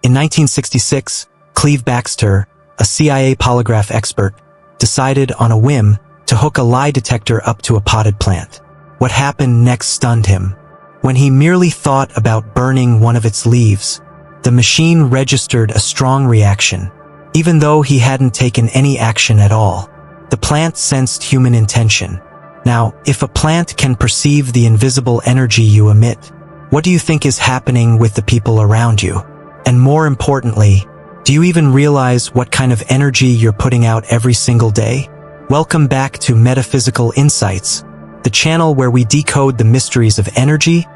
In 1966, Cleve Backster, a CIA polygraph expert, decided on a whim to hook a lie detector up to a potted plant. What happened next stunned him. When he merely thought about burning one of its leaves, the machine registered a strong reaction. Even though he hadn't taken any action at all, the plant sensed human intention. Now, if a plant can perceive the invisible energy you emit, what do you think is happening with the people around you? And more importantly, do you even realize what kind of energy you're putting out every single day? Welcome back to Metaphysical Insights, the channel where we decode the mysteries of energy,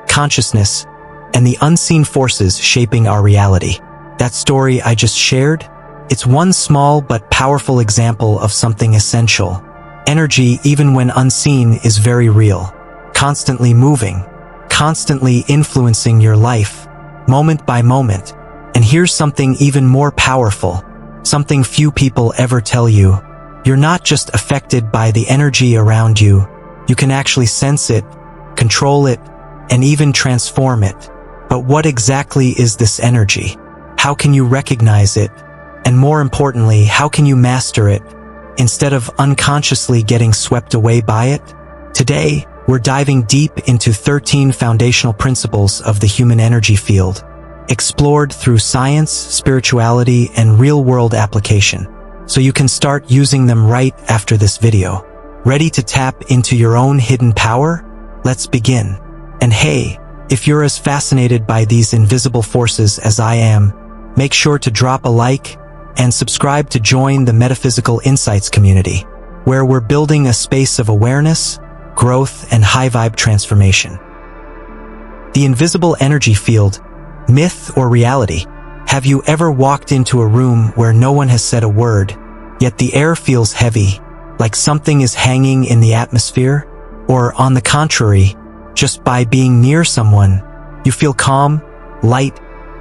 consciousness, and the unseen forces shaping our reality. That story I just shared? It's one small but powerful example of something essential. Energy, even when unseen, is very real, constantly moving, constantly influencing your life, moment by moment. And here's something even more powerful, something few people ever tell you. You're not just affected by the energy around you, you can actually sense it, control it, and even transform it. But what exactly is this energy? How can you recognize it? And more importantly, how can you master it, instead of unconsciously getting swept away by it? Today, we're diving deep into 13 foundational principles of the human energy field, explored through science, spirituality, and real-world application, so you can start using them right after this video. Ready to tap into your own hidden power? Let's begin. And hey, if you're as fascinated by these invisible forces as I am, make sure to drop a like and subscribe to join the Metaphysical Insights community, where we're building a space of awareness, growth, and high-vibe transformation. The invisible energy field, myth or reality? Have you ever walked into a room where no one has said a word, yet the air feels heavy, like something is hanging in the atmosphere? Or on the contrary, just by being near someone, you feel calm, light,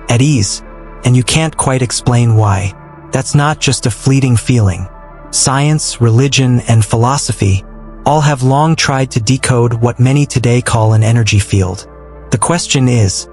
at ease, and you can't quite explain why. That's not just a fleeting feeling. Science, religion, and philosophy all have long tried to decode what many today call an energy field. The question is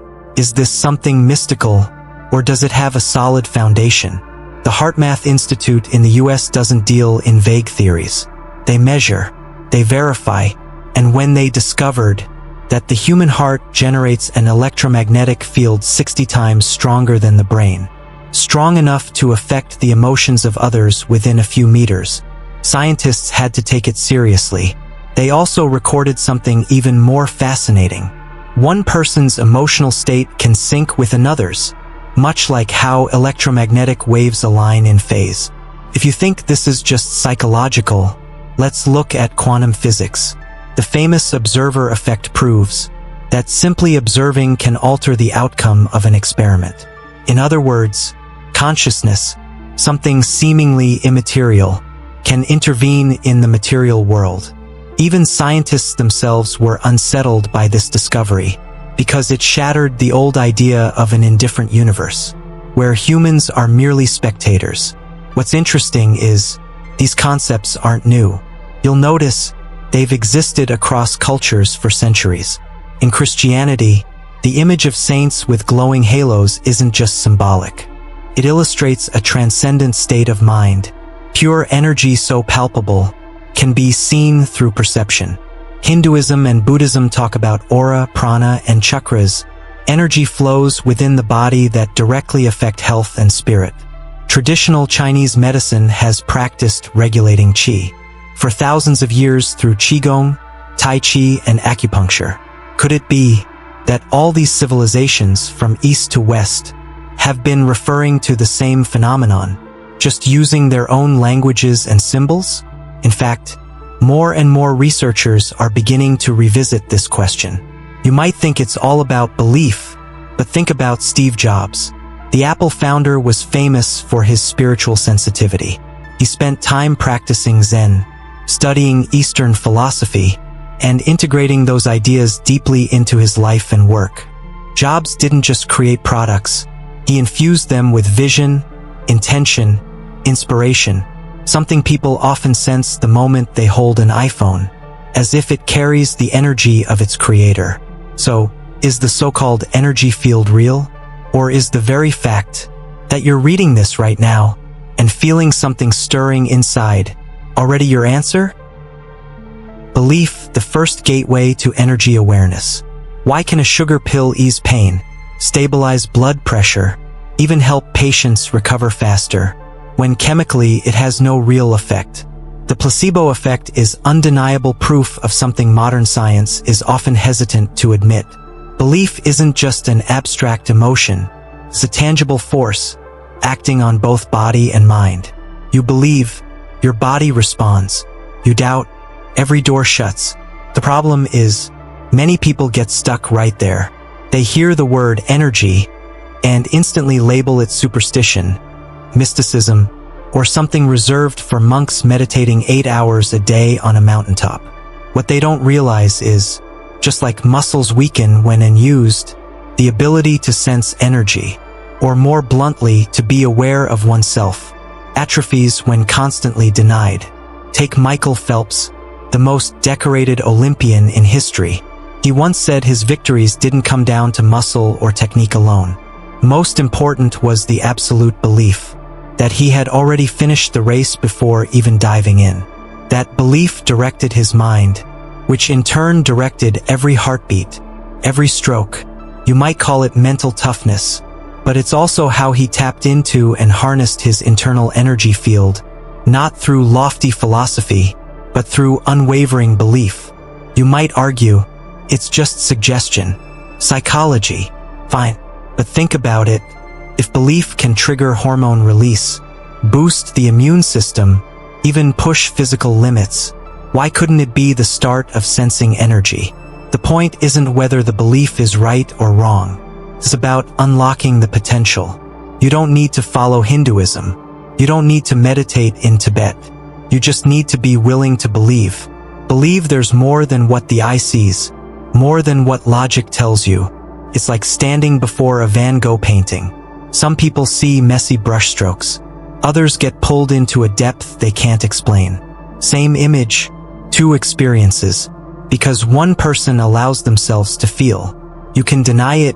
this something mystical, or does it have a solid foundation? The HeartMath Institute in the US doesn't deal in vague theories. They measure, they verify, and when they discovered that the human heart generates an electromagnetic field 60 times stronger than the brain, strong enough to affect the emotions of others within a few meters, scientists had to take it seriously. They also recorded something even more fascinating. One person's emotional state can sync with another's, much like how electromagnetic waves align in phase. If you think this is just psychological, let's look at quantum physics. The famous observer effect proves that simply observing can alter the outcome of an experiment. In other words, consciousness, something seemingly immaterial, can intervene in the material world. Even scientists themselves were unsettled by this discovery, because it shattered the old idea of an indifferent universe, where humans are merely spectators. What's interesting is, these concepts aren't new. You'll notice they've existed across cultures for centuries. In Christianity, the image of saints with glowing halos isn't just symbolic. It illustrates a transcendent state of mind. Pure energy so palpable can be seen through perception. Hinduism and Buddhism talk about aura, prana, and chakras, energy flows within the body that directly affect health and spirit. Traditional Chinese medicine has practiced regulating qi for thousands of years through qigong, tai chi, and acupuncture. Could it be that all these civilizations from east to west have been referring to the same phenomenon, just using their own languages and symbols? In fact, more and more researchers are beginning to revisit this question. You might think it's all about belief, but think about Steve Jobs. The Apple founder was famous for his spiritual sensitivity. He spent time practicing Zen, studying Eastern philosophy, and integrating those ideas deeply into his life and work. Jobs didn't just create products, he infused them with vision, intention, inspiration, something people often sense the moment they hold an iPhone, as if it carries the energy of its creator. So, is the so-called energy field real? Or is the very fact that you're reading this right now and feeling something stirring inside already your answer? Belief, the first gateway to energy awareness. Why can a sugar pill ease pain, stabilize blood pressure, even help patients recover faster, when chemically it has no real effect? The placebo effect is undeniable proof of something modern science is often hesitant to admit. Belief isn't just an abstract emotion, it's a tangible force, acting on both body and mind. You believe, your body responds. You doubt, every door shuts. The problem is, many people get stuck right there. They hear the word energy and instantly label it superstition, mysticism, or something reserved for monks meditating 8 hours a day on a mountaintop. What they don't realize is, just like muscles weaken when unused, the ability to sense energy, or more bluntly, to be aware of oneself, atrophies when constantly denied. Take Michael Phelps, the most decorated Olympian in history. He once said his victories didn't come down to muscle or technique alone. Most important was the absolute belief that he had already finished the race before even diving in. That belief directed his mind, which in turn directed every heartbeat, every stroke. You might call it mental toughness, but it's also how he tapped into and harnessed his internal energy field, not through lofty philosophy, but through unwavering belief. You might argue, it's just suggestion, psychology. Fine, but think about it. If belief can trigger hormone release, boost the immune system, even push physical limits, why couldn't it be the start of sensing energy? The point isn't whether the belief is right or wrong. It's about unlocking the potential. You don't need to follow Hinduism. You don't need to meditate in Tibet. You just need to be willing to believe. Believe there's more than what the eye sees, more than what logic tells you. It's like standing before a Van Gogh painting. Some people see messy brushstrokes. Others get pulled into a depth they can't explain. Same image, two experiences. Because one person allows themselves to feel. You can deny it,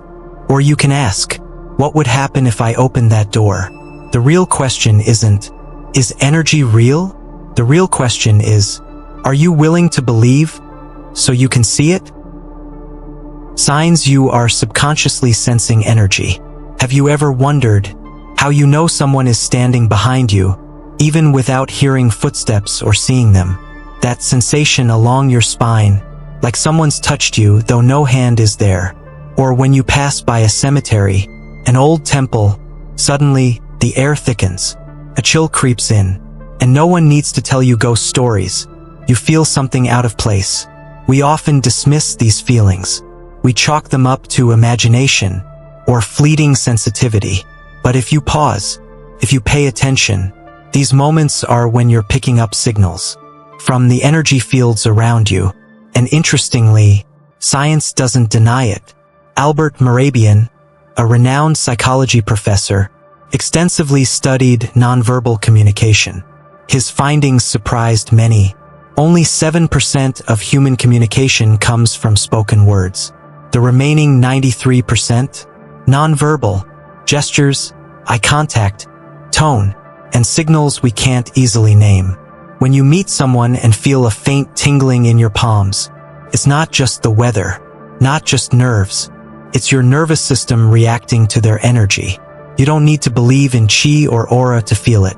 or you can ask, what would happen if I opened that door? The real question isn't, is energy real? The real question is, are you willing to believe so you can see it? Signs you are subconsciously sensing energy. Have you ever wondered how you know someone is standing behind you, even without hearing footsteps or seeing them? That sensation along your spine, like someone's touched you though no hand is there. Or when you pass by a cemetery, an old temple, suddenly the air thickens, a chill creeps in, and no one needs to tell you ghost stories. You feel something out of place. We often dismiss these feelings. We chalk them up to imagination or fleeting sensitivity. But if you pause, if you pay attention, these moments are when you're picking up signals from the energy fields around you. And interestingly, science doesn't deny it. Albert Mehrabian, a renowned psychology professor, extensively studied nonverbal communication. His findings surprised many. Only 7% of human communication comes from spoken words. The remaining 93%? Nonverbal. Gestures, eye contact, tone, and signals we can't easily name. When you meet someone and feel a faint tingling in your palms, it's not just the weather, not just nerves. It's your nervous system reacting to their energy. You don't need to believe in chi or aura to feel it.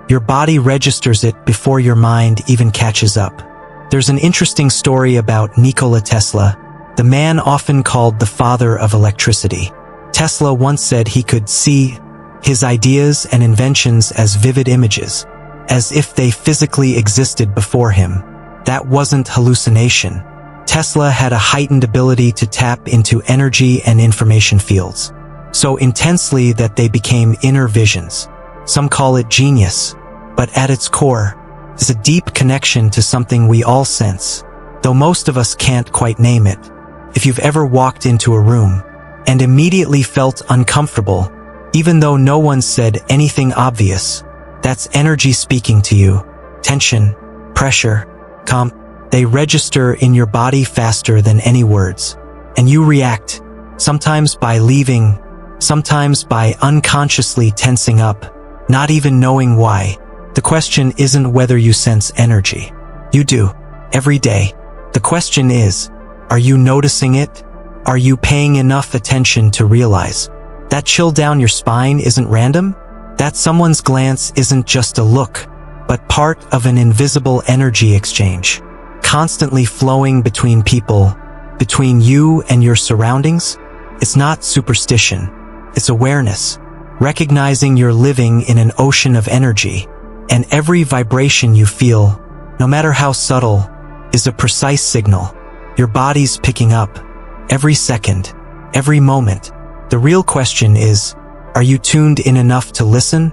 Your body registers it before your mind even catches up. There's an interesting story about Nikola Tesla, the man often called the father of electricity. Tesla once said he could see his ideas and inventions as vivid images, as if they physically existed before him. That wasn't hallucination. Tesla had a heightened ability to tap into energy and information fields, so intensely that they became inner visions. Some call it genius, but at its core is a deep connection to something we all sense, though most of us can't quite name it. If you've ever walked into a room and immediately felt uncomfortable, even though no one said anything obvious, that's energy speaking to you. Tension, pressure, they register in your body faster than any words. And you react, sometimes by leaving, sometimes by unconsciously tensing up, not even knowing why. The question isn't whether you sense energy. You do, every day. The question is, are you noticing it? Are you paying enough attention to realize that chill down your spine isn't random? That someone's glance isn't just a look, but part of an invisible energy exchange, constantly flowing between people, between you and your surroundings? It's not superstition, it's awareness, recognizing you're living in an ocean of energy, and every vibration you feel, no matter how subtle, is a precise signal. Your body's picking up, every second, every moment. The real question is, are you tuned in enough to listen?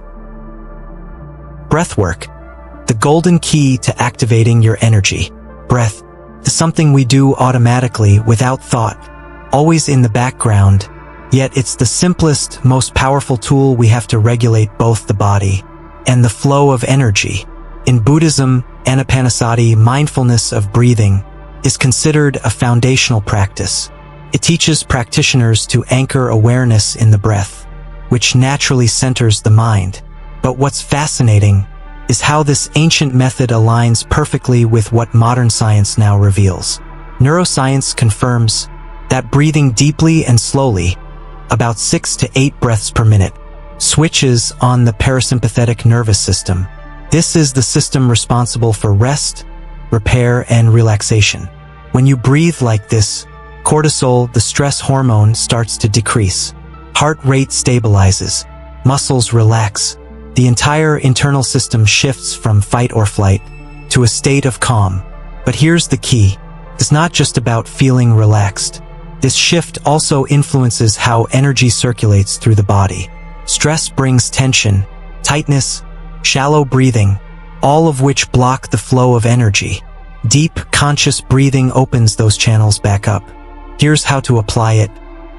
Breathwork, the golden key to activating your energy. Breath is something we do automatically without thought, always in the background, yet it's the simplest, most powerful tool we have to regulate both the body and the flow of energy. In Buddhism, anapanasati, mindfulness of breathing, is considered a foundational practice. It teaches practitioners to anchor awareness in the breath, which naturally centers the mind. But what's fascinating is how this ancient method aligns perfectly with what modern science now reveals. Neuroscience confirms that breathing deeply and slowly, about 6 to 8 breaths per minute, switches on the parasympathetic nervous system. This is the system responsible for rest, repair, and relaxation. When you breathe like this, cortisol, the stress hormone, starts to decrease. Heart rate stabilizes, muscles relax. The entire internal system shifts from fight or flight to a state of calm. But here's the key. It's not just about feeling relaxed. This shift also influences how energy circulates through the body. Stress brings tension, tightness, shallow breathing, all of which block the flow of energy. Deep, conscious breathing opens those channels back up. Here's how to apply it.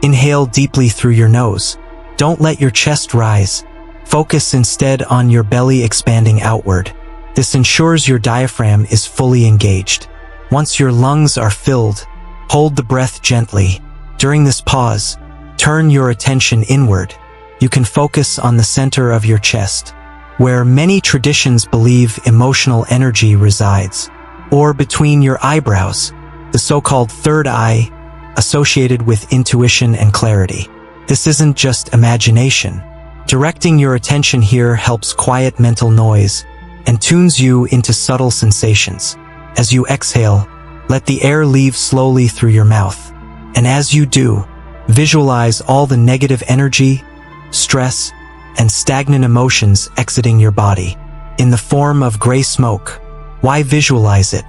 Inhale deeply through your nose. Don't let your chest rise. Focus instead on your belly expanding outward. This ensures your diaphragm is fully engaged. Once your lungs are filled, hold the breath gently. During this pause, turn your attention inward. You can focus on the center of your chest, where many traditions believe emotional energy resides, or between your eyebrows, the so-called third eye, associated with intuition and clarity. This isn't just imagination. Directing your attention here helps quiet mental noise and tunes you into subtle sensations. As you exhale, let the air leave slowly through your mouth. And as you do, visualize all the negative energy, stress, and stagnant emotions exiting your body in the form of gray smoke. Why visualize it?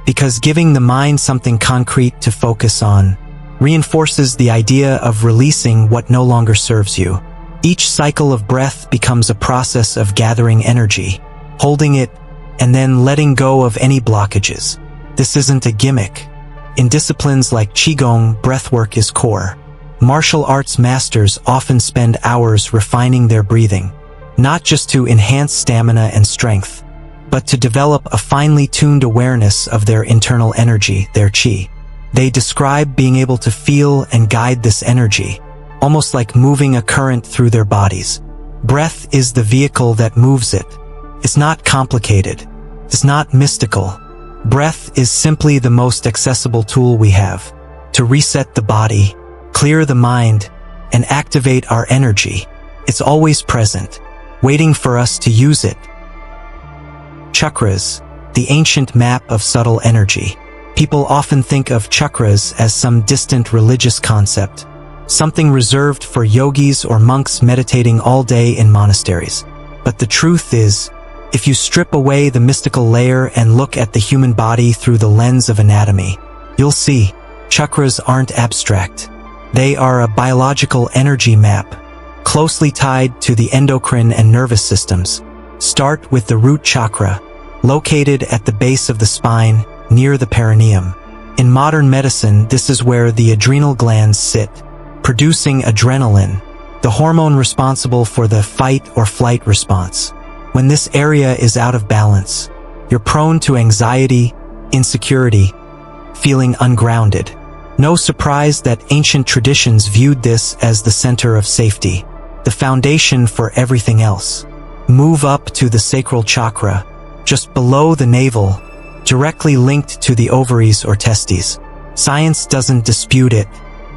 Because giving the mind something concrete to focus on reinforces the idea of releasing what no longer serves you. Each cycle of breath becomes a process of gathering energy, holding it, and then letting go of any blockages. This isn't a gimmick. In disciplines like Qigong, breathwork is core. Martial arts masters often spend hours refining their breathing, not just to enhance stamina and strength, but to develop a finely tuned awareness of their internal energy, their qi. They describe being able to feel and guide this energy, almost like moving a current through their bodies. Breath is the vehicle that moves it. It's not complicated. It's not mystical. Breath is simply the most accessible tool we have to reset the body, clear the mind, and activate our energy. It's always present, waiting for us to use it. Chakras, the ancient map of subtle energy. People often think of chakras as some distant religious concept, something reserved for yogis or monks meditating all day in monasteries. But the truth is, if you strip away the mystical layer and look at the human body through the lens of anatomy, you'll see chakras aren't abstract. They are a biological energy map, closely tied to the endocrine and nervous systems. Start with the root chakra, located at the base of the spine, near the perineum. In modern medicine, this is where the adrenal glands sit, producing adrenaline, the hormone responsible for the fight or flight response. When this area is out of balance, you're prone to anxiety, insecurity, feeling ungrounded. No surprise that ancient traditions viewed this as the center of safety, the foundation for everything else. Move up to the sacral chakra, just below the navel, directly linked to the ovaries or testes. Science doesn't dispute it.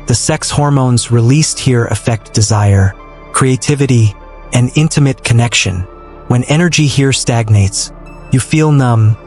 The sex hormones released here affect desire, creativity, and intimate connection. When energy here stagnates, you feel numb,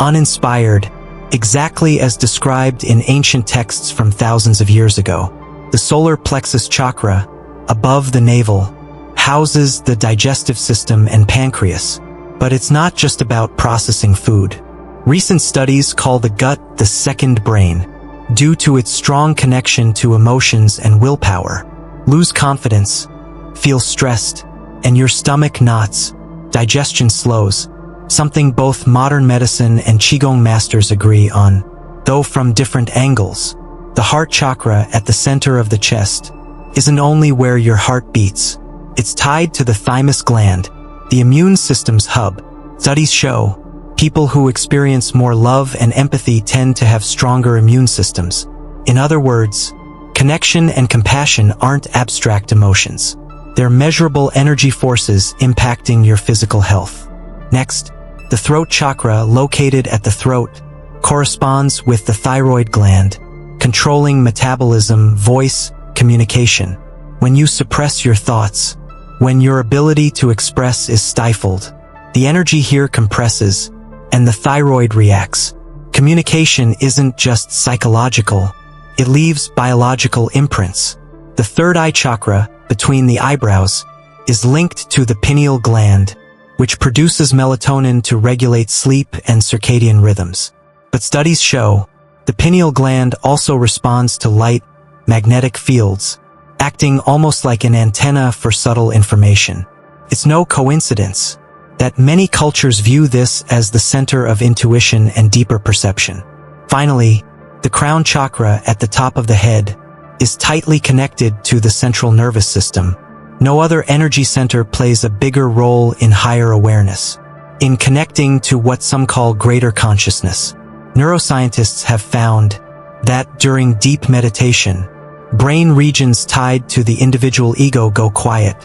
uninspired, exactly as described in ancient texts from thousands of years ago. The solar plexus chakra, above the navel, houses the digestive system and pancreas. But it's not just about processing food. Recent studies call the gut the second brain, due to its strong connection to emotions and willpower. Lose confidence, feel stressed, and your stomach knots, digestion slows, something both modern medicine and Qigong masters agree on, though from different angles. The heart chakra at the center of the chest isn't only where your heart beats, it's tied to the thymus gland, the immune system's hub. Studies show people who experience more love and empathy tend to have stronger immune systems. In other words, connection and compassion aren't abstract emotions. They're measurable energy forces impacting your physical health. Next, the throat chakra, located at the throat, corresponds with the thyroid gland, controlling metabolism, voice, communication. When you suppress your thoughts, when your ability to express is stifled, the energy here compresses, and the thyroid reacts. Communication isn't just psychological, it leaves biological imprints. The third eye chakra, between the eyebrows, is linked to the pineal gland, which produces melatonin to regulate sleep and circadian rhythms. But studies show the pineal gland also responds to light, magnetic fields, acting almost like an antenna for subtle information. It's no coincidence that many cultures view this as the center of intuition and deeper perception. Finally, the crown chakra at the top of the head is tightly connected to the central nervous system. No other energy center plays a bigger role in higher awareness, in connecting to what some call greater consciousness. Neuroscientists have found that during deep meditation, brain regions tied to the individual ego go quiet,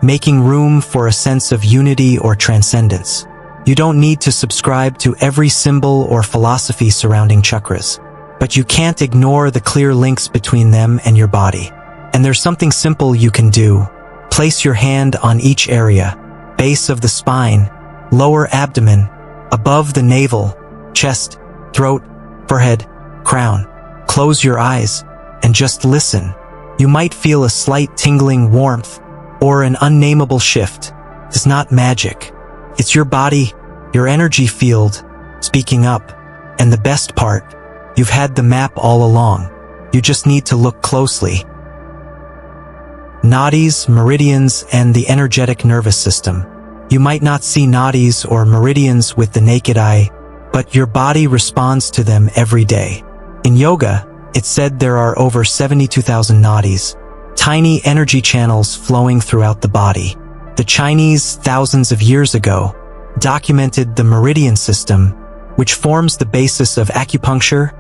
making room for a sense of unity or transcendence. You don't need to subscribe to every symbol or philosophy surrounding chakras, but you can't ignore the clear links between them and your body. And there's something simple you can do. Place your hand on each area: base of the spine, lower abdomen, above the navel, chest, throat, forehead, crown. Close your eyes and just listen. You might feel a slight tingling warmth or an unnameable shift. It's not magic. It's your body, your energy field, speaking up. And the best part, you've had the map all along. You just need to look closely. Nadis, meridians, and the energetic nervous system. You might not see nadis or meridians with the naked eye, but your body responds to them every day. In yoga, it's said there are over 72,000 nadis, tiny energy channels flowing throughout the body. The Chinese, thousands of years ago, documented the meridian system, which forms the basis of acupuncture,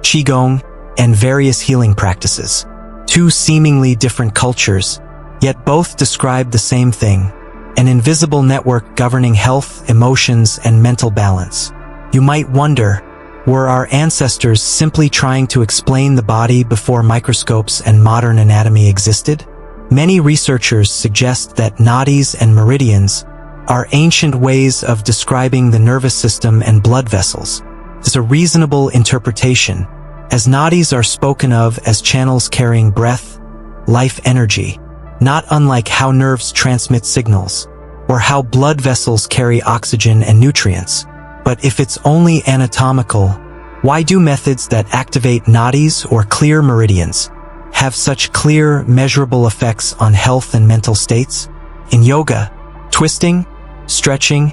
Qigong, and various healing practices. Two seemingly different cultures, yet both describe the same thing: an invisible network governing health, emotions, and mental balance. You might wonder, were our ancestors simply trying to explain the body before microscopes and modern anatomy existed? Many researchers suggest that nadis and meridians are ancient ways of describing the nervous system and blood vessels. There's a reasonable interpretation, as nadis are spoken of as channels carrying breath, life energy, not unlike how nerves transmit signals, or how blood vessels carry oxygen and nutrients. But if it's only anatomical, why do methods that activate nadis or clear meridians have such clear, measurable effects on health and mental states? In yoga, twisting, stretching,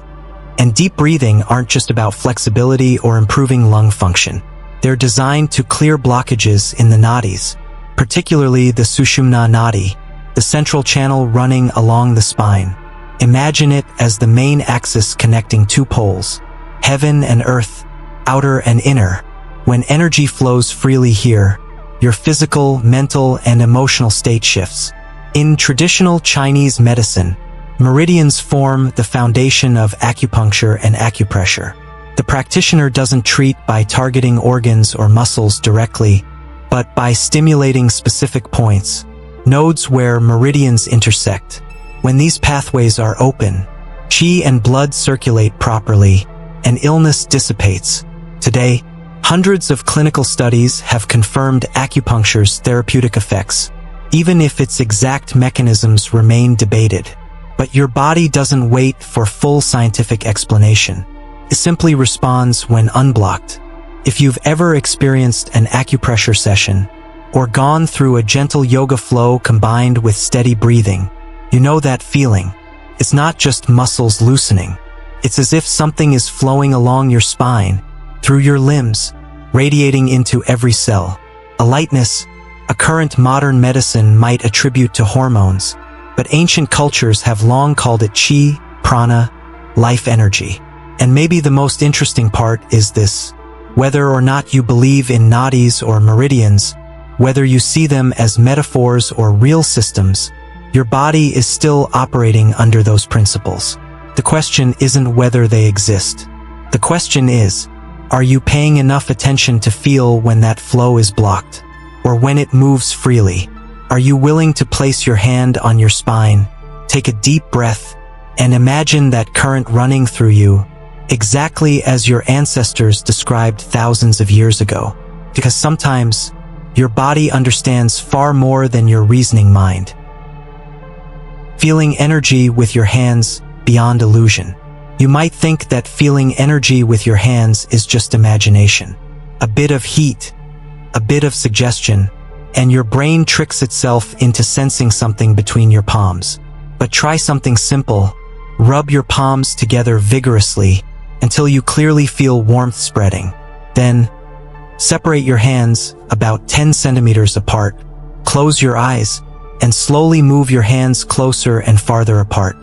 and deep breathing aren't just about flexibility or improving lung function. They're designed to clear blockages in the nadis, particularly the Sushumna nadi, the central channel running along the spine. Imagine it as the main axis connecting two poles, heaven and earth, outer and inner. When energy flows freely here, your physical, mental, and emotional state shifts. In traditional Chinese medicine, meridians form the foundation of acupuncture and acupressure. The practitioner doesn't treat by targeting organs or muscles directly, but by stimulating specific points, nodes where meridians intersect. When these pathways are open, qi and blood circulate properly, and illness dissipates. Today, hundreds of clinical studies have confirmed acupuncture's therapeutic effects, even if its exact mechanisms remain debated. But your body doesn't wait for full scientific explanation. It simply responds when unblocked. If you've ever experienced an acupressure session, or gone through a gentle yoga flow combined with steady breathing, you know that feeling. It's not just muscles loosening. It's as if something is flowing along your spine, through your limbs, radiating into every cell. A lightness, a current modern medicine might attribute to hormones, but ancient cultures have long called it qi, prana, life energy. And maybe the most interesting part is this. Whether or not you believe in nadis or meridians, whether you see them as metaphors or real systems, your body is still operating under those principles. The question isn't whether they exist. The question is, are you paying enough attention to feel when that flow is blocked, or when it moves freely? Are you willing to place your hand on your spine, take a deep breath, and imagine that current running through you, exactly as your ancestors described thousands of years ago? Because sometimes, your body understands far more than your reasoning mind. Feeling energy with your hands beyond illusion. You might think that feeling energy with your hands is just imagination. A bit of heat, a bit of suggestion, and your brain tricks itself into sensing something between your palms. But try something simple. Rub your palms together vigorously until you clearly feel warmth spreading. Then, separate your hands about 10 centimeters apart, close your eyes, and slowly move your hands closer and farther apart.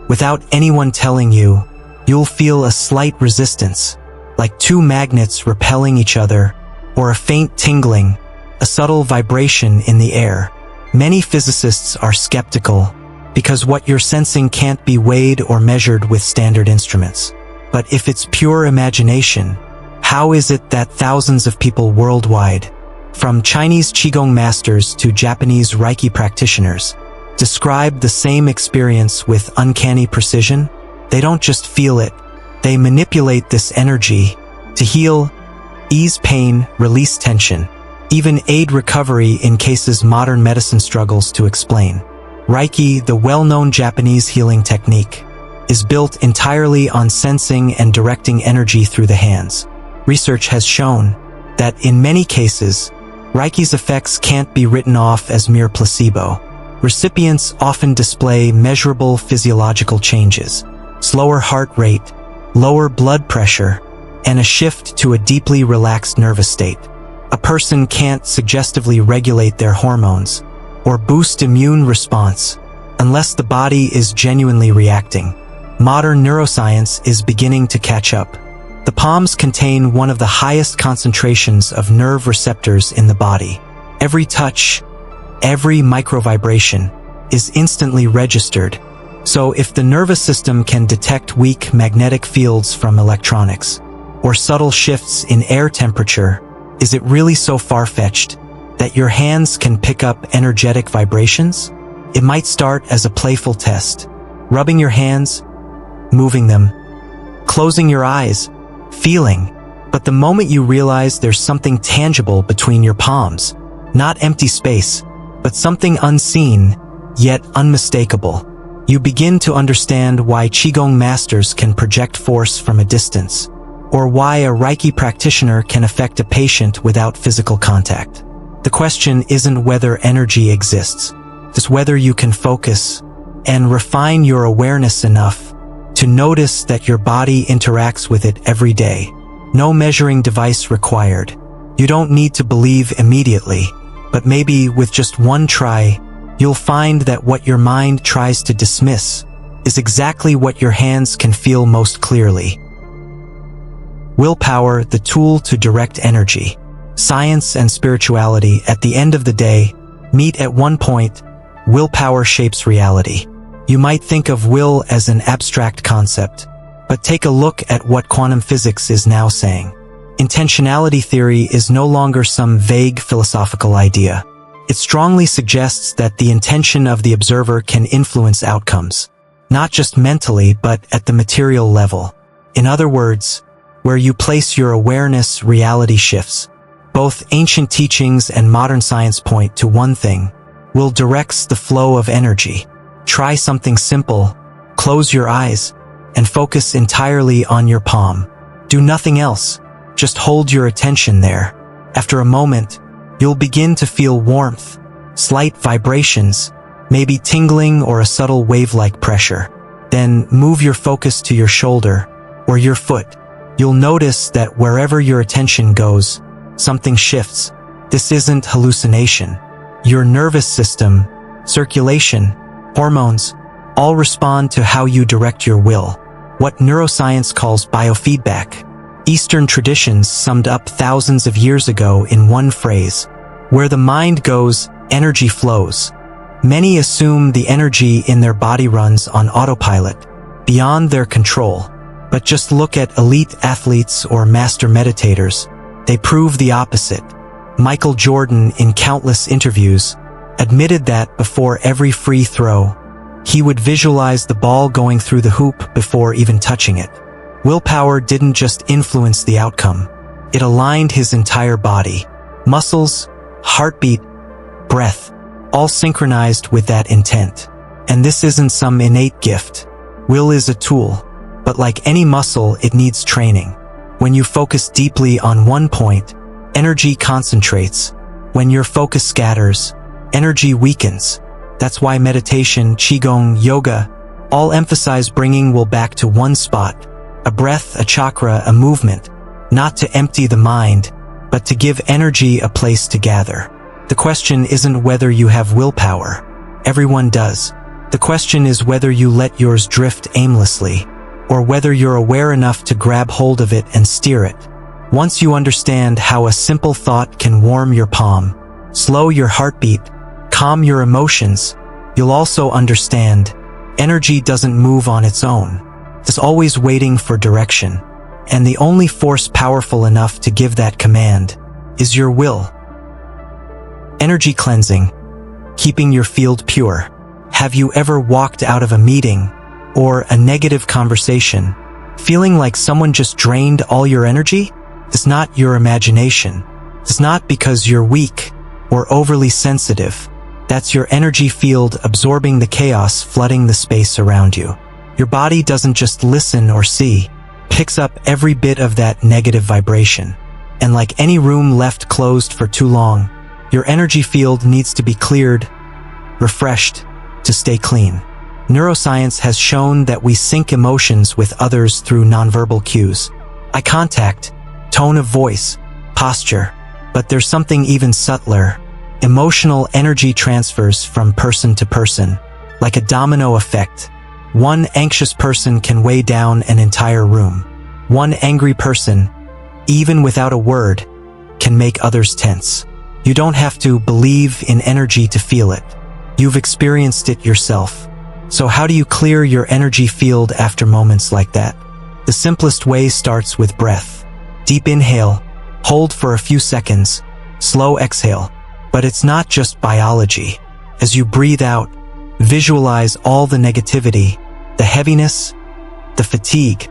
Without anyone telling you, you'll feel a slight resistance, like two magnets repelling each other, or a faint tingling, a subtle vibration in the air. Many physicists are skeptical, because what you're sensing can't be weighed or measured with standard instruments. But if it's pure imagination, how is it that thousands of people worldwide, from Chinese Qigong masters to Japanese Reiki practitioners, describe the same experience with uncanny precision? They don't just feel it, they manipulate this energy to heal, ease pain, release tension, even aid recovery in cases modern medicine struggles to explain. Reiki, the well-known Japanese healing technique, is built entirely on sensing and directing energy through the hands. Research has shown that in many cases, Reiki's effects can't be written off as mere placebo. Recipients often display measurable physiological changes, slower heart rate, lower blood pressure, and a shift to a deeply relaxed nervous state. A person can't suggestively regulate their hormones or boost immune response unless the body is genuinely reacting. Modern neuroscience is beginning to catch up. The palms contain one of the highest concentrations of nerve receptors in the body. Every touch, every microvibration is instantly registered. So if the nervous system can detect weak magnetic fields from electronics, or subtle shifts in air temperature, is it really so far-fetched that your hands can pick up energetic vibrations? It might start as a playful test, rubbing your hands, moving them, closing your eyes, feeling. But the moment you realize there's something tangible between your palms, not empty space, but something unseen, yet unmistakable, you begin to understand why Qigong masters can project force from a distance, or why a Reiki practitioner can affect a patient without physical contact. The question isn't whether energy exists, it's whether you can focus and refine your awareness enough to notice that your body interacts with it every day. No measuring device required. You don't need to believe immediately, but maybe with just one try, you'll find that what your mind tries to dismiss is exactly what your hands can feel most clearly. Willpower, the tool to direct energy. Science and spirituality, at the end of the day, meet at one point. Willpower shapes reality. You might think of will as an abstract concept, but take a look at what quantum physics is now saying. Intentionality theory is no longer some vague philosophical idea. It strongly suggests that the intention of the observer can influence outcomes, not just mentally but at the material level. In other words, where you place your awareness, reality shifts. Both ancient teachings and modern science point to one thing: will directs the flow of energy. Try something simple. Close your eyes and focus entirely on your palm. Do nothing else. Just hold your attention there. After a moment, you'll begin to feel warmth, slight vibrations, maybe tingling or a subtle wave-like pressure. Then move your focus to your shoulder or your foot. You'll notice that wherever your attention goes, something shifts. This isn't hallucination. Your nervous system, circulation, hormones, all respond to how you direct your will. What neuroscience calls biofeedback. Eastern traditions summed up thousands of years ago in one phrase: where the mind goes, energy flows. Many assume the energy in their body runs on autopilot, beyond their control. But just look at elite athletes or master meditators. They prove the opposite. Michael Jordan, in countless interviews, admitted that before every free throw, he would visualize the ball going through the hoop before even touching it. Willpower didn't just influence the outcome. It aligned his entire body. Muscles, heartbeat, breath, all synchronized with that intent. And this isn't some innate gift. Will is a tool, but like any muscle, it needs training. When you focus deeply on one point, energy concentrates. When your focus scatters, energy weakens. That's why meditation, qigong, yoga, all emphasize bringing will back to one spot. A breath, a chakra, a movement. Not to empty the mind, but to give energy a place to gather. The question isn't whether you have willpower. Everyone does. The question is whether you let yours drift aimlessly, or whether you're aware enough to grab hold of it and steer it. Once you understand how a simple thought can warm your palm, slow your heartbeat, calm your emotions, you'll also understand energy doesn't move on its own. It's always waiting for direction. And the only force powerful enough to give that command is your will. Energy cleansing, keeping your field pure. Have you ever walked out of a meeting or a negative conversation feeling like someone just drained all your energy? It's not your imagination. It's not because you're weak or overly sensitive. That's your energy field absorbing the chaos flooding the space around you. Your body doesn't just listen or see, picks up every bit of that negative vibration. And like any room left closed for too long, your energy field needs to be cleared, refreshed, to stay clean. Neuroscience has shown that we sync emotions with others through nonverbal cues. Eye contact, tone of voice, posture. But there's something even subtler. Emotional energy transfers from person to person, like a domino effect. One anxious person can weigh down an entire room. One angry person, even without a word, can make others tense. You don't have to believe in energy to feel it. You've experienced it yourself. So how do you clear your energy field after moments like that? The simplest way starts with breath. Deep inhale, hold for a few seconds, slow exhale. But it's not just biology. As you breathe out, visualize all the negativity, the heaviness, the fatigue,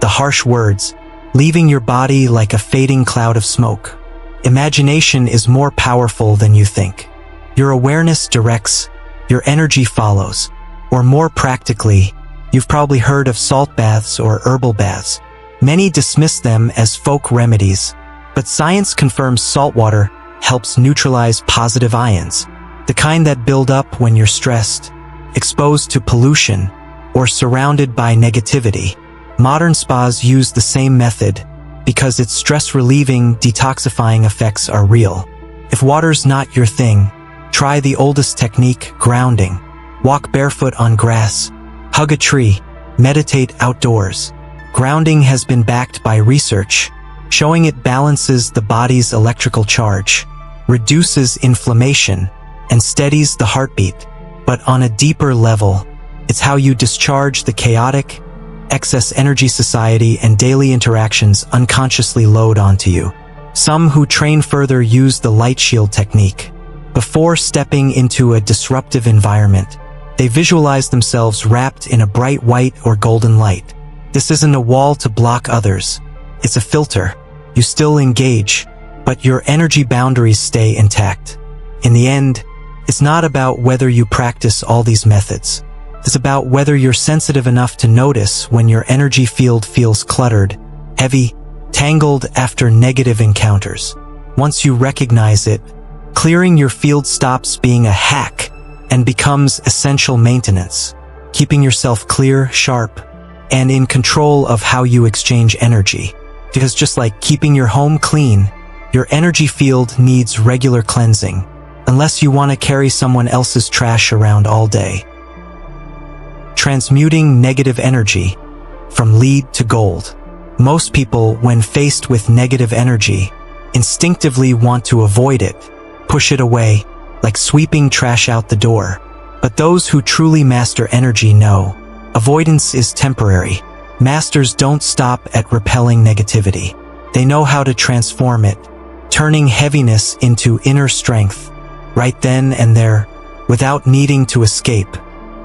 the harsh words, leaving your body like a fading cloud of smoke. Imagination is more powerful than you think. Your awareness directs, your energy follows. Or more practically, you've probably heard of salt baths or herbal baths. Many dismiss them as folk remedies, but science confirms salt water helps neutralize positive ions, the kind that build up when you're stressed, exposed to pollution, or surrounded by negativity. Modern spas use the same method because its stress-relieving, detoxifying effects are real. If water's not your thing, try the oldest technique, grounding. Walk barefoot on grass, hug a tree, meditate outdoors. Grounding has been backed by research. showing it balances the body's electrical charge, reduces inflammation, and steadies the heartbeat. But on a deeper level, it's how you discharge the chaotic, excess energy society and daily interactions unconsciously load onto you. Some who train further use the light shield technique. Before stepping into a disruptive environment, they visualize themselves wrapped in a bright white or golden light. This isn't a wall to block others. It's a filter. You still engage, but your energy boundaries stay intact. In the end, it's not about whether you practice all these methods. It's about whether you're sensitive enough to notice when your energy field feels cluttered, heavy, tangled after negative encounters. Once you recognize it, clearing your field stops being a hack and becomes essential maintenance, keeping yourself clear, sharp, and in control of how you exchange energy. Because just like keeping your home clean, your energy field needs regular cleansing, unless you want to carry someone else's trash around all day. Transmuting negative energy from lead to gold. Most people, when faced with negative energy, instinctively want to avoid it, push it away, like sweeping trash out the door. But those who truly master energy know, avoidance is temporary. Masters don't stop at repelling negativity. They know how to transform it, turning heaviness into inner strength, right then and there, without needing to escape.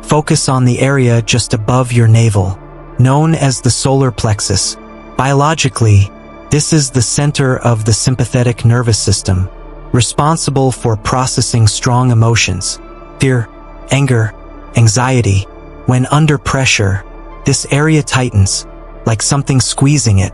Focus on the area just above your navel, known as the solar plexus. Biologically, this is the center of the sympathetic nervous system, responsible for processing strong emotions, fear, anger, anxiety. When under pressure, this area tightens, like something squeezing it,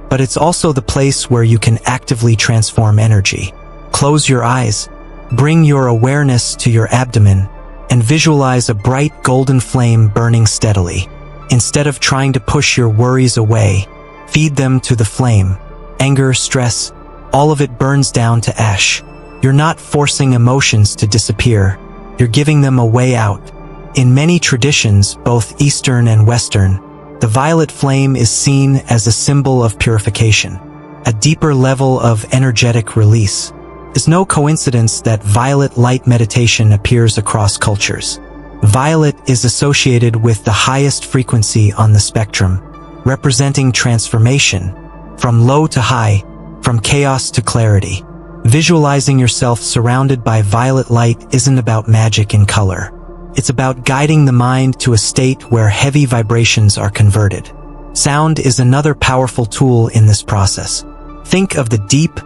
but it's also the place where you can actively transform energy. Close your eyes, bring your awareness to your abdomen, and visualize a bright golden flame burning steadily. Instead of trying to push your worries away, feed them to the flame. Anger, stress, all of it burns down to ash. You're not forcing emotions to disappear. You're giving them a way out. In many traditions, both Eastern and Western, the violet flame is seen as a symbol of purification, a deeper level of energetic release. It's no coincidence that violet light meditation appears across cultures. Violet is associated with the highest frequency on the spectrum, representing transformation, from low to high, from chaos to clarity. Visualizing yourself surrounded by violet light isn't about magic in color. It's about guiding the mind to a state where heavy vibrations are converted. Sound is another powerful tool in this process. Think of the deep,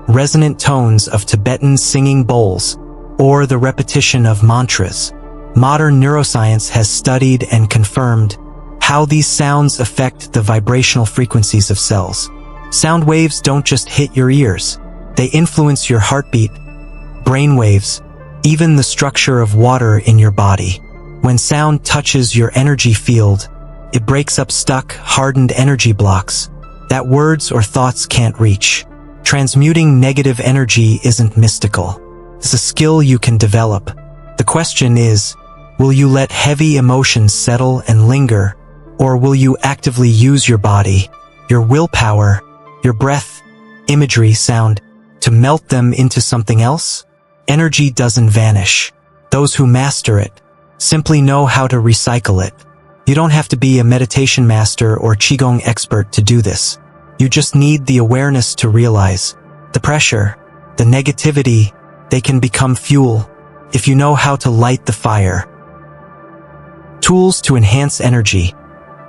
resonant tones of Tibetan singing bowls, or the repetition of mantras. Modern neuroscience has studied and confirmed how these sounds affect the vibrational frequencies of cells. Sound waves don't just hit your ears. They influence your heartbeat, brain waves, even the structure of water in your body. When sound touches your energy field, it breaks up stuck, hardened energy blocks that words or thoughts can't reach. Transmuting negative energy isn't mystical. It's a skill you can develop. The question is, will you let heavy emotions settle and linger, or will you actively use your body, your willpower, your breath, imagery, sound, to melt them into something else? Energy doesn't vanish. Those who master it simply know how to recycle it. You don't have to be a meditation master or Qigong expert to do this. You just need the awareness to realize the pressure, the negativity, they can become fuel if you know how to light the fire. Tools to enhance energy: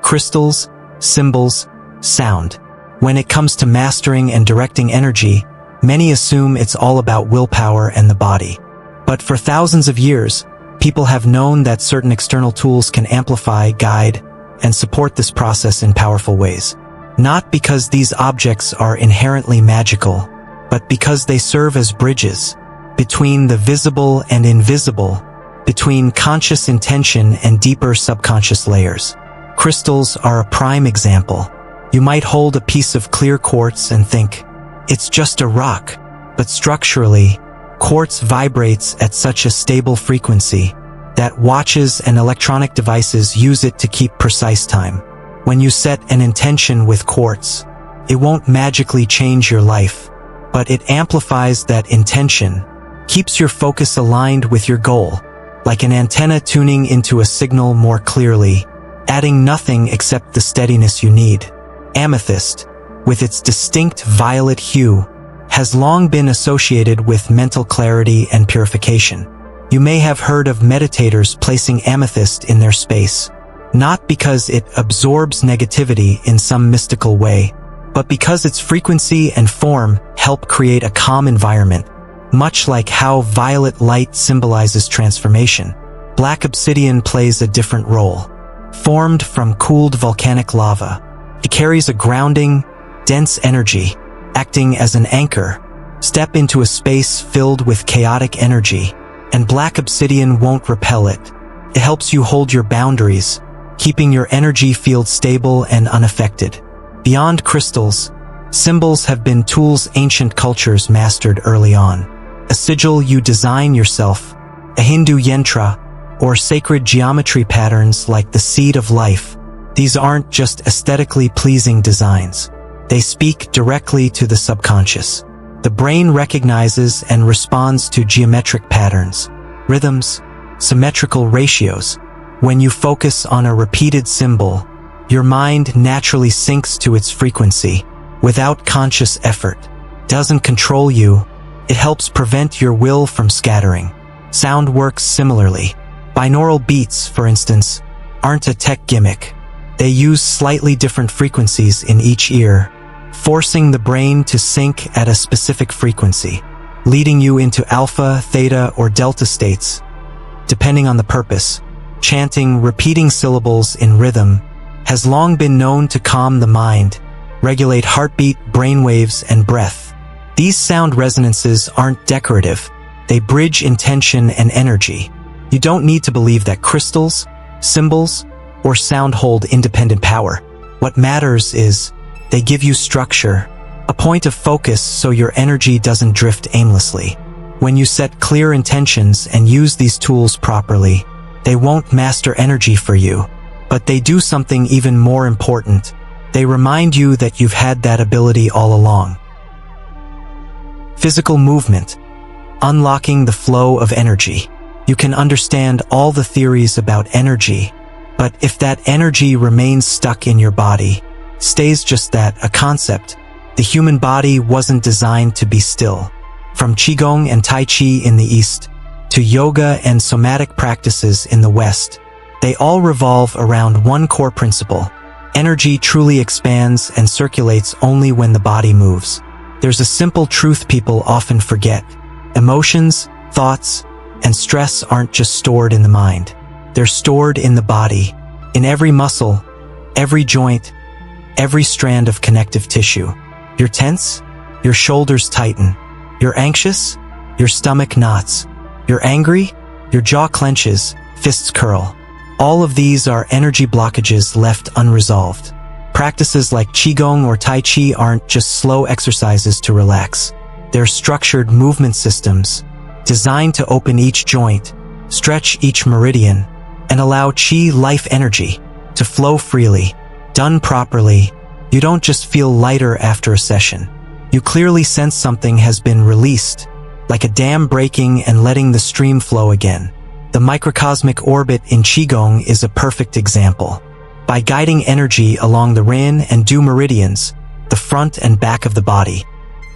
crystals, symbols, sound. When it comes to mastering and directing energy, many assume it's all about willpower and the body. But for thousands of years, people have known that certain external tools can amplify, guide, and support this process in powerful ways. Not because these objects are inherently magical, but because they serve as bridges between the visible and invisible, between conscious intention and deeper subconscious layers. Crystals are a prime example. You might hold a piece of clear quartz and think, it's just a rock, but structurally, quartz vibrates at such a stable frequency that watches and electronic devices use it to keep precise time. When you set an intention with quartz, It won't magically change your life, but it amplifies that intention, keeps your focus aligned with your goal, like an antenna tuning into a signal more clearly, adding nothing except the steadiness you need. Amethyst, with its distinct violet hue, has long been associated with mental clarity and purification. You may have heard of meditators placing amethyst in their space, not because it absorbs negativity in some mystical way, but because its frequency and form help create a calm environment, much like how violet light symbolizes transformation. Black obsidian plays a different role. Formed from cooled volcanic lava, it carries a grounding, dense energy, acting as an anchor. Step into a space filled with chaotic energy, and black obsidian won't repel it. It helps you hold your boundaries, keeping your energy field stable and unaffected. Beyond crystals, symbols have been tools ancient cultures mastered early on. A sigil you design yourself, a Hindu yantra, or sacred geometry patterns like the seed of life. These aren't just aesthetically pleasing designs. They speak directly to the subconscious. The brain recognizes and responds to geometric patterns, rhythms, symmetrical ratios. When you focus on a repeated symbol, your mind naturally syncs to its frequency without conscious effort. It doesn't control you, it helps prevent your will from scattering. Sound works similarly. Binaural beats, for instance, aren't a tech gimmick. They use slightly different frequencies in each ear, forcing the brain to sync at a specific frequency, leading you into alpha, theta, or delta states, depending on the purpose. Chanting, repeating syllables in rhythm has long been known to calm the mind, regulate heartbeat, brainwaves, and breath. These sound resonances aren't decorative. They bridge intention and energy. You don't need to believe that crystals, symbols, or sound hold independent power. What matters is they give you structure, a point of focus so your energy doesn't drift aimlessly. When you set clear intentions and use these tools properly, they won't master energy for you, but they do something even more important. They remind you that you've had that ability all along. Physical movement, unlocking the flow of energy. You can understand all the theories about energy, but if that energy remains stuck in your body, stays just that, a concept, the human body wasn't designed to be still. From Qigong and Tai Chi in the East, to yoga and somatic practices in the West, they all revolve around one core principle. Energy truly expands and circulates only when the body moves. There's a simple truth people often forget. Emotions, thoughts, and stress aren't just stored in the mind. They're stored in the body, in every muscle, every joint, every strand of connective tissue. You're tense, your shoulders tighten. You're anxious, your stomach knots. You're angry, your jaw clenches, fists curl. All of these are energy blockages left unresolved. Practices like Qigong or Tai Chi aren't just slow exercises to relax. They're structured movement systems, designed to open each joint, stretch each meridian, and allow Qi life energy to flow freely. Done properly, you don't just feel lighter after a session. You clearly sense something has been released, like a dam breaking and letting the stream flow again. The microcosmic orbit in Qigong is a perfect example. By guiding energy along the Yin and Du meridians, the front and back of the body,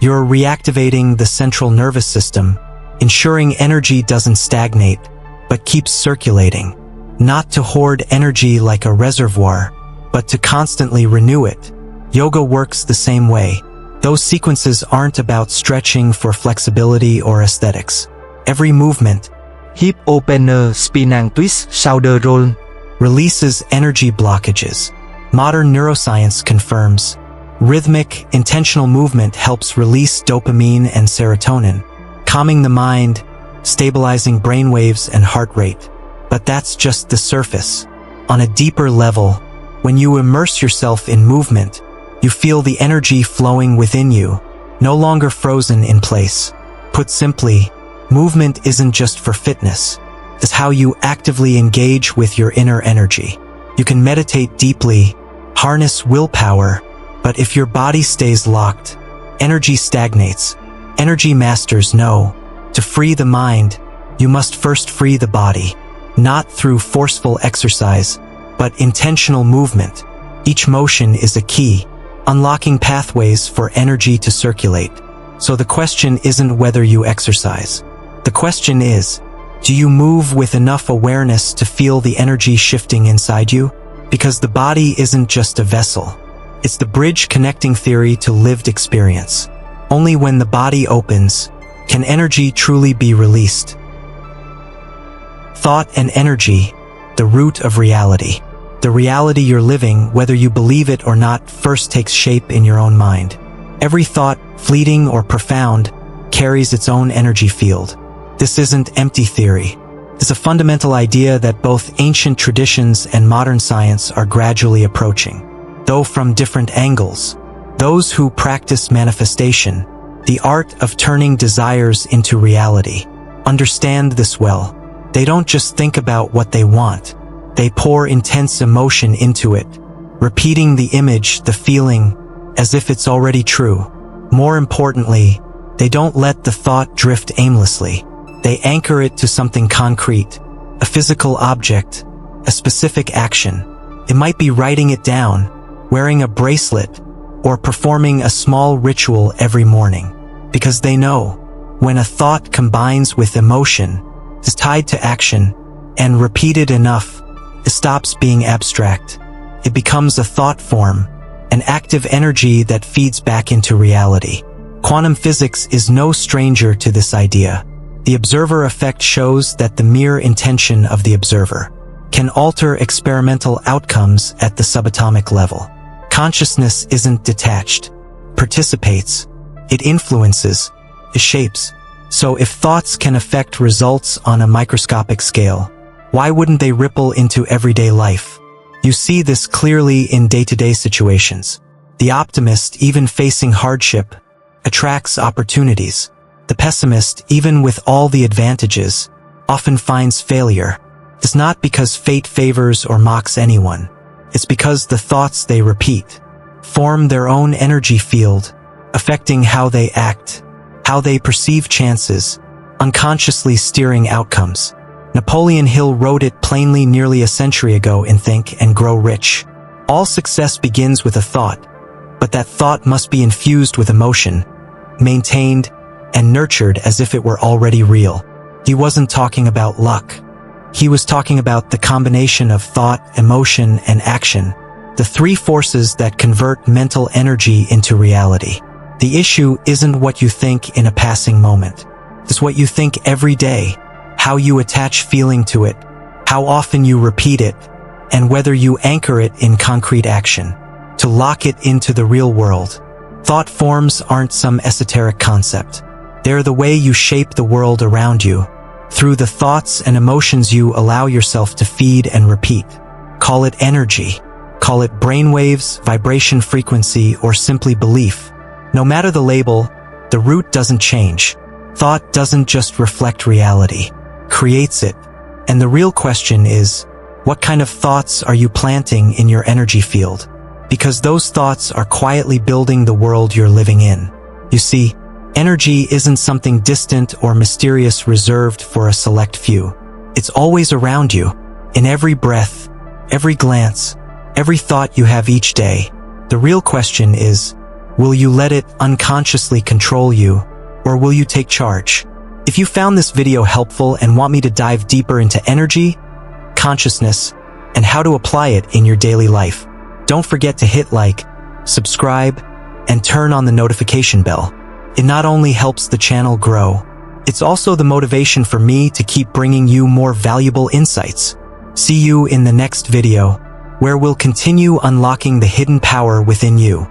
you're reactivating the central nervous system, ensuring energy doesn't stagnate, but keeps circulating. Not to hoard energy like a reservoir, but to constantly renew it. Yoga works the same way. Those sequences aren't about stretching for flexibility or aesthetics. Every movement, hip opener, spinning twist, shoulder roll, releases energy blockages. Modern neuroscience confirms rhythmic, intentional movement helps release dopamine and serotonin, calming the mind, stabilizing brainwaves and heart rate. But that's just the surface. On a deeper level, when you immerse yourself in movement, you feel the energy flowing within you, no longer frozen in place. Put simply, movement isn't just for fitness. It's how you actively engage with your inner energy. You can meditate deeply, harness willpower, But if your body stays locked, energy stagnates. Energy masters know, to free the mind, you must first free the body, not through forceful exercise, but intentional movement. Each motion is a key, unlocking pathways for energy to circulate. So the question isn't whether you exercise. The question is, do you move with enough awareness to feel the energy shifting inside you? Because the body isn't just a vessel. It's the bridge connecting theory to lived experience. Only when the body opens can energy truly be released. Thought and energy, the root of reality. The reality you're living, whether you believe it or not, first takes shape in your own mind. Every thought, fleeting or profound, carries its own energy field. This isn't empty theory. It's a fundamental idea that both ancient traditions and modern science are gradually approaching, though from different angles. Those who practice manifestation, the art of turning desires into reality, understand this well. They don't just think about what they want. They pour intense emotion into it, repeating the image, the feeling, as if it's already true. More importantly, they don't let the thought drift aimlessly. They anchor it to something concrete, a physical object, a specific action. It might be writing it down, wearing a bracelet, or performing a small ritual every morning. Because they know, when a thought combines with emotion, is tied to action, and repeated enough, it stops being abstract. It becomes a thought form, an active energy that feeds back into reality. Quantum physics is no stranger to this idea. The observer effect shows that the mere intention of the observer can alter experimental outcomes at the subatomic level. Consciousness isn't detached, participates. It influences, it shapes. So if thoughts can affect results on a microscopic scale, why wouldn't they ripple into everyday life? You see this clearly in day-to-day situations. The optimist, even facing hardship, attracts opportunities. The pessimist, even with all the advantages, often finds failure. It's not because fate favors or mocks anyone. It's because the thoughts they repeat form their own energy field, affecting how they act, how they perceive chances, unconsciously steering outcomes. Napoleon Hill wrote it plainly nearly a century ago in Think and Grow Rich. All success begins with a thought, but that thought must be infused with emotion, maintained, and nurtured as if it were already real. He wasn't talking about luck. He was talking about the combination of thought, emotion, and action, the three forces that convert mental energy into reality. The issue isn't what you think in a passing moment. It's what you think every day, how you attach feeling to it, how often you repeat it, and whether you anchor it in concrete action, to lock it into the real world. Thought forms aren't some esoteric concept. They're the way you shape the world around you, through the thoughts and emotions you allow yourself to feed and repeat. Call it energy, call it brainwaves, vibration frequency, or simply belief. No matter the label, the root doesn't change. Thought doesn't just reflect reality, creates it. And the real question is, what kind of thoughts are you planting in your energy field? Because those thoughts are quietly building the world you're living in. You see, energy isn't something distant or mysterious reserved for a select few. It's always around you, in every breath, every glance, every thought you have each day. The real question is, will you let it unconsciously control you, or will you take charge? If you found this video helpful and want me to dive deeper into energy, consciousness, and how to apply it in your daily life, don't forget to hit like, subscribe, and turn on the notification bell. It not only helps the channel grow, it's also the motivation for me to keep bringing you more valuable insights. See you in the next video, where we'll continue unlocking the hidden power within you.